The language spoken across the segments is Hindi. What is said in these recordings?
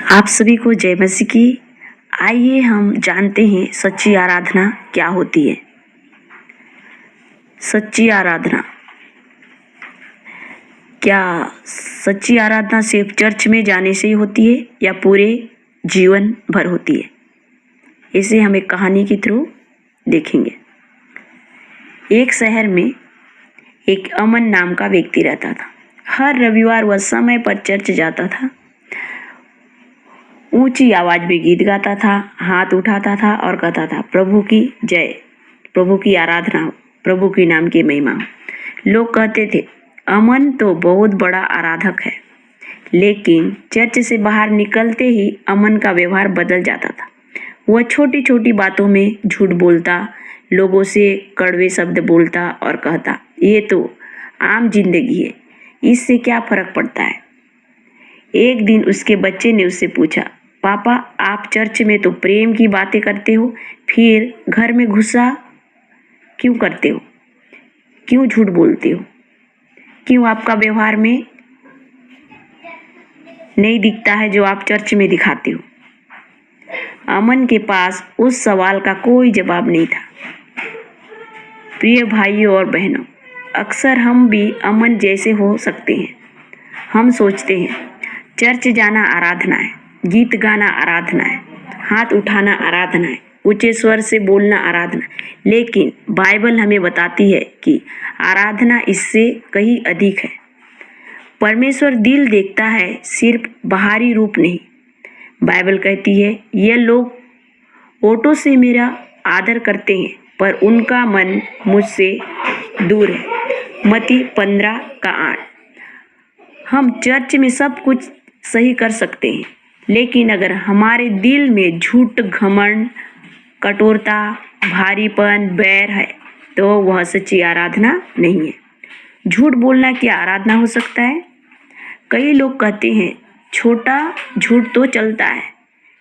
आप सभी को जय मसीह की। आइए हम जानते हैं सच्ची आराधना क्या होती है। सच्ची आराधना, क्या सच्ची आराधना सिर्फ चर्च में जाने से ही होती है या पूरे जीवन भर होती है? इसे हम एक कहानी के थ्रू देखेंगे। एक शहर में एक अमन नाम का व्यक्ति रहता था। हर रविवार वह समय पर चर्च जाता था, ऊंची आवाज में गीत गाता था, हाथ उठाता था और कहता था, प्रभु की जय, प्रभु की आराधना हो, प्रभु के नाम की महिमा हो। लोग कहते थे, अमन तो बहुत बड़ा आराधक है। लेकिन चर्च से बाहर निकलते ही अमन का व्यवहार बदल जाता था। वह छोटी छोटी बातों में झूठ बोलता, लोगों से कड़वे शब्द बोलता और कहता, ये तो आम जिंदगी है, इससे क्या फर्क पड़ता है। एक दिन उसके बच्चे ने उससे पूछा, पापा आप चर्च में तो प्रेम की बातें करते हो, फिर घर में गुस्सा क्यों करते हो, क्यों झूठ बोलते हो, क्यों आपका व्यवहार में नहीं दिखता है जो आप चर्च में दिखाते हो। अमन के पास उस सवाल का कोई जवाब नहीं था। प्रिय भाइयों और बहनों, अक्सर हम भी अमन जैसे हो सकते हैं। हम सोचते हैं चर्च जाना आराधना है, गीत गाना आराधना है, हाथ उठाना आराधना है, ऊंचे स्वर से बोलना आराधना है। लेकिन बाइबल हमें बताती है कि आराधना इससे कहीं अधिक है। परमेश्वर दिल देखता है, सिर्फ बाहरी रूप नहीं। बाइबल कहती है, ये लोग ओटों से मेरा आदर करते हैं पर उनका मन मुझसे दूर है। मत्ती 15:8। हम चर्च में सब कुछ सही कर सकते हैं, लेकिन अगर हमारे दिल में झूठ, घमंड, कठोरता, भारीपन, बैर है तो वह सच्ची आराधना नहीं है। झूठ बोलना क्या आराधना हो सकता है? कई लोग कहते हैं छोटा झूठ तो चलता है,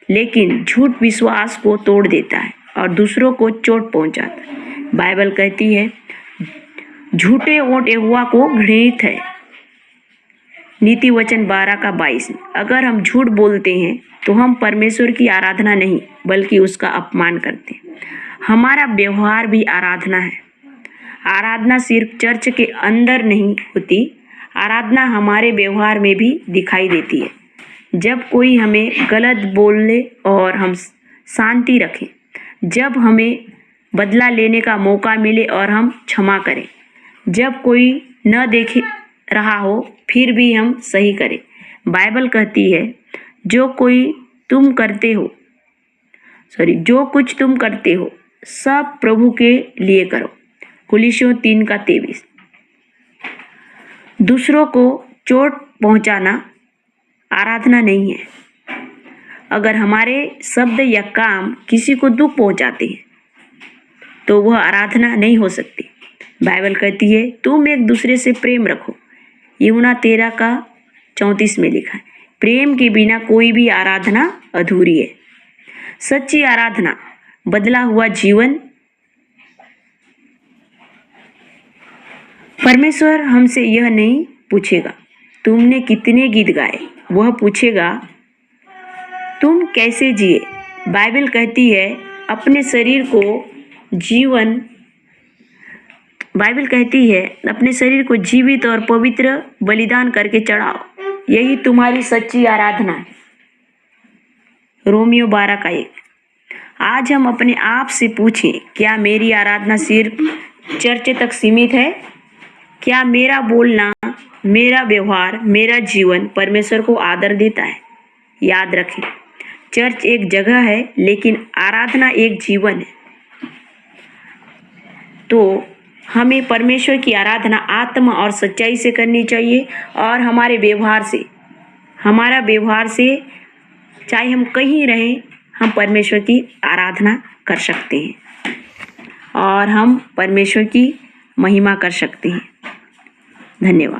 लेकिन झूठ विश्वास को तोड़ देता है और दूसरों को चोट पहुंचाता है। बाइबल कहती है, झूठे ओंठ यहोवा को घृणित है। नीति वचन 12:22। अगर हम झूठ बोलते हैं तो हम परमेश्वर की आराधना नहीं बल्कि उसका अपमान करते हैं। हमारा व्यवहार भी आराधना है। आराधना सिर्फ चर्च के अंदर नहीं होती, आराधना हमारे व्यवहार में भी दिखाई देती है। जब कोई हमें गलत बोले और हम शांति रखें, जब हमें बदला लेने का मौका मिले और हम क्षमा करें, जब कोई न देख रहा हो फिर भी हम सही करें। बाइबल कहती है, जो कुछ तुम करते हो सब प्रभु के लिए करो। कुलिस्सियों 3:23। दूसरों को चोट पहुंचाना आराधना नहीं है। अगर हमारे शब्द या काम किसी को दुख पहुंचाते हैं तो वह आराधना नहीं हो सकती। बाइबल कहती है, तुम एक दूसरे से प्रेम रखो। यूहन्ना 13:34 में लिखा है। प्रेम के बिना कोई भी आराधना अधूरी है। सच्ची आराधना बदला हुआ जीवन। परमेश्वर हमसे यह नहीं पूछेगा तुमने कितने गीत गाए, वह पूछेगा तुम कैसे जिए। बाइबल कहती है, अपने शरीर को जीवित और पवित्र बलिदान करके चढ़ाओ, यही तुम्हारी सच्ची आराधना है। रोमियो 12:1। आज हम अपने आप से पूछें, क्या मेरी आराधना सिर्फ चर्च तक सीमित है? क्या मेरा बोलना, मेरा व्यवहार, मेरा जीवन परमेश्वर को आदर देता है? याद रखें, चर्च एक जगह है लेकिन आराधना एक जीवन है। तो हमें परमेश्वर की आराधना आत्मा और सच्चाई से करनी चाहिए और हमारा व्यवहार से चाहे हम कहीं रहें, हम परमेश्वर की आराधना कर सकते हैं और हम परमेश्वर की महिमा कर सकते हैं। धन्यवाद।